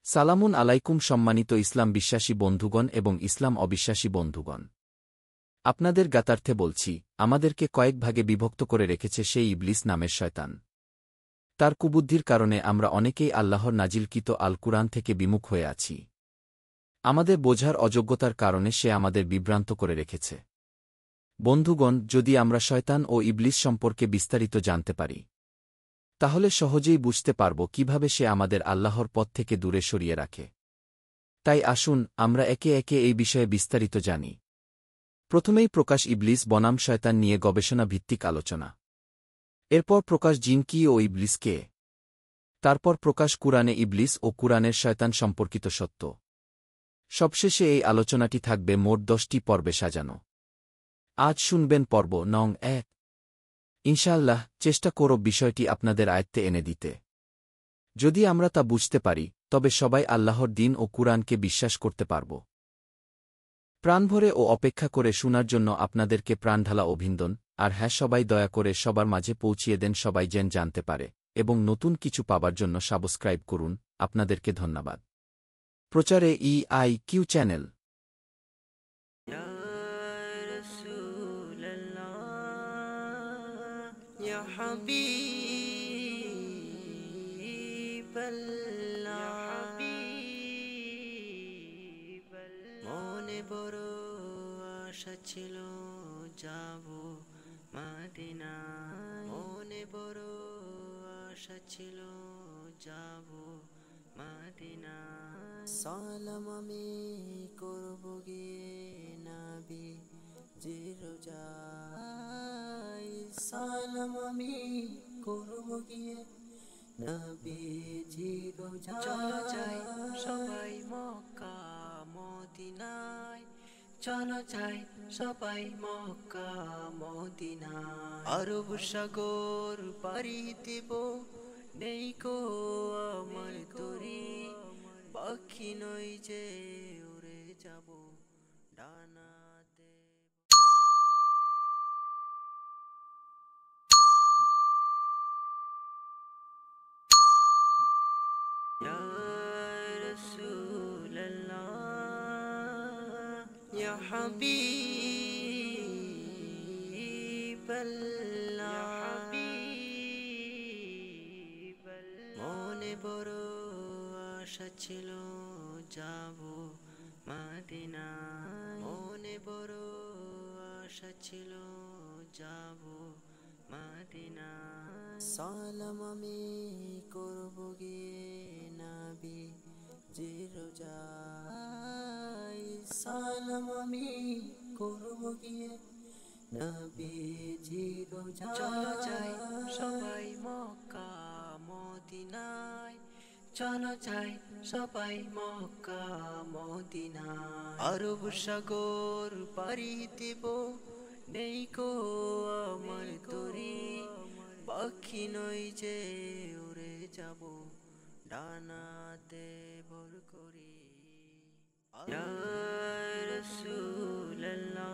সালামুন আলাইকুম সম্মানিত ইসলাম বিশ্বাসী বন্ধুগণ এবং ইসলাম অবিশ্বাসী বন্ধুগণ। আপনাদের জ্ঞাতার্থে বলছি, আমাদেরকে কয়েক ভাগে বিভক্ত করে রেখেছে সেই ইবলিস নামের শয়তান। তার কুবুদ্ধির কারণে আমরা অনেকেই আল্লাহর নাজিলকৃত আল কুরআন থেকে বিমুখ হয়ে আছি। আমাদের বোঝার অযোগ্যতার কারণে সে আমাদের বিভ্রান্ত করে রেখেছে। বন্ধুগণ, যদি আমরা শয়তান ও ইবলিস সম্পর্কে বিস্তারিত জানতে পারি, তাহলে সহজেই বুঝতে পারব কিভাবে সে আমাদের আল্লাহর পথ থেকে দূরে সরিয়ে রাখে। তাই আসুন আমরা একে একে এই বিষয়ে বিস্তারিত জানি। প্রথমেই প্রকাশ ইবলিস বনাম শয়তান নিয়ে গবেষণা ভিত্তিক আলোচনা। এরপর প্রকাশ জিন কি ও ইবলিস কে। তারপর প্রকাশ কুরআনে ইবলিস ও কুরআনের শয়তান সম্পর্কিত সত্য। সবশেষে এই আলোচনাটি থাকবে মোট 10টি পর্বে সাজানো। আজ শুনবেন পর্ব নং 1। ইনশাআল্লাহ চেষ্টা করব বিষয়টি আপনাদের আয়ত্তে এনে দিতে। যদি আমরা তা বুঝতে পারি, তবে সবাই আল্লাহর দ্বীন ও কুরআনকে বিশ্বাস করতে পারব। প্রাণভরে ও অপেক্ষা করে শোনার জন্য আপনাদেরকে প্রাণঢালা অভিনন্দন। আর হ্যাঁ, সবাই দয়া করে সবার মাঝে পৌঁছিয়ে দেন, সবাই যেন জানতে পারে, এবং নতুন কিছু পাবার জন্য সাবস্ক্রাইব করুন। আপনাদেরকে ধন্যবাদ। প্রচারে EIQ চ্যানেল। মনে বড় আশা ছিল যাব মদিনা, মনে বড় আশা ছিল যাব মদিনা। সালাম আমি করব গিয়ে নবী জির রোজায়, সালাম আমি করব গিয়ে নবী জির রোজায়। চলো যাই সবাই মক্কা মদিনায়, চলো যাই সবাই মক্কা মদিনায়। আরব সাগর পাড়ি দেব, নেই কো আমার তরি, পাখি নই যে উড়ে যাব ডানাতে। ইয়া রাসূলুল্লাহ, ইয়া হাবিবাল্লাহ, মনে বড় আশা ছিল যাব মদিনা, মনে বড় আশা ছিল যাব মদিনা। সালাম আমি করব গিয়ে নবী জির রোজায়, সালাম আমি করব গিয়ে নবী জির রোজায়। চলো যাই সবাই মক্কা মদিনায়, চলো যাই সবাই মক্কা মদিনায়। আরব সাগর পাড়ি দেব, নেই কো আমার তরি, পাখি নই যে উড়ে যাব ডানাতে ভর করি। ইয়া রাসূলুল্লাহ,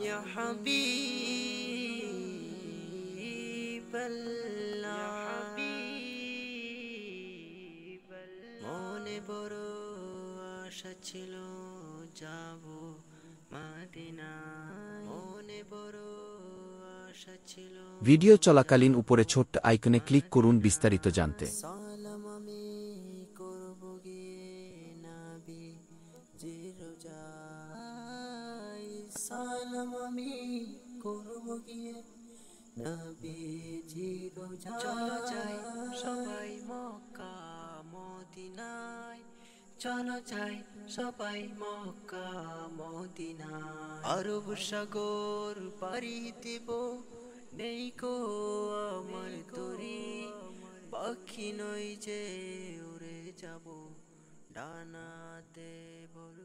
ইয়া হাবিবাল্লাহ, মনে বড় আশা ছিল যাব মদিনা, মনে বড় আশা ছিল। ভিডিও চলাকালীন উপরে ছোট্ট আইকনে ক্লিক করুন বিস্তারিত জানতে। সালাম আমি করব গিয়ে নবী জির রোজায়, সালাম আমি করব গিয়ে নবী জির রোজায়। চলো যাই সবাই মক্কা মদিনায়, চলো যাই সবাই মক্কা মদিনায়। আরব সাগর পাড়ি দেব, নেই কো আমার তরি, পাখি নই যে উড়ে যাব ডানাতে ভর।